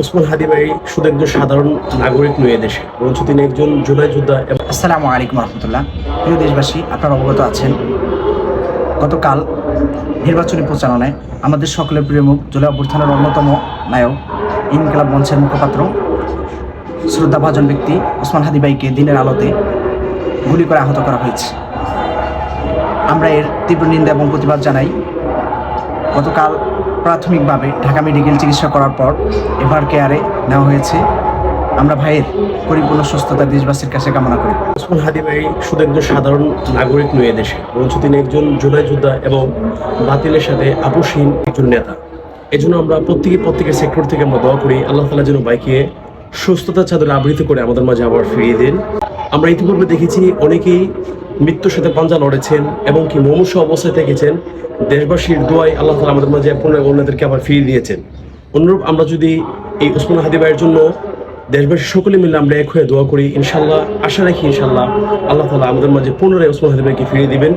ওসমান হাদি ভাই শুধু একজন সাধারণ নাগরিক নয় এদেশে, বরঞ্চ তিনি একজন জুলাই যোদ্ধা। আসসালামু আলাইকুম রহমতুল্লাহ। প্রিয় দেশবাসী, আপনারা অবগত আছেন গতকাল নির্বাচনী প্রচারণায় আমাদের সকলের প্রিয় মুখ জুলাই অভ্যুত্থানের অন্যতম নায়ক ইনকিলাব মঞ্চের মুখপাত্র শ্রদ্ধাভাজন ব্যক্তি ওসমান হাদি ভাইকে দিনের আলোতে গুলি করে আহত করা হয়েছে। আমরা এর তীব্র নিন্দা এবং প্রতিবাদ জানাই। গতকাল প্রাথমিকভাবে ঢাকা মেডিকেল চিকিৎসা করার পর এভার কেয়ারে নেওয়া হয়েছে। আমরা ভাইয়ের পরিপূর্ণ সুস্থতা দেশবাসীর কাছে কামনা করি। ওসমান হাদি ভাই শুধু একজন সাধারণ নাগরিক নয় এদেশে, বরঞ্চ তিনি একজন জুলাই যোদ্ধা এবং বাতিলের সাথে আপোষহীন একজন নেতা। এজন্য আমরা প্রত্যেকের সেক্টর থেকে আমরা দোয়া করি আল্লাহ তাআলা যেন ভাইকে সুস্থতার চাদরে আবৃত করে আমাদের মাঝে আবার ফিরিয়ে দেন। আমরা ইতিপূর্বে দেখেছি অনেকেই মৃত্যুর সাথে পাঞ্জা লড়েছেন এবং কি মুমূর্ষ অবস্থায় থেকেছেন। দেশবাসীর দোয়ায় আল্লাহ তাআলা আমাদের মাঝে পুনরায় ওনাদেরকে আবার ফিরিয়ে দিয়েছেন। অনুরূপ আমরা যদি এই ওসমান হাদি ভাইয়ের জন্য দেশবাসী সকলে মিলে আমরা এক হয়ে দোয়া করি, ইনশাল্লাহ আশা রাখি ইনশাল্লাহ আল্লাহ তাআলা আমাদের মাঝে পুনরায় ওসমান হাদি ভাইকে ফিরিয়ে দিবেন।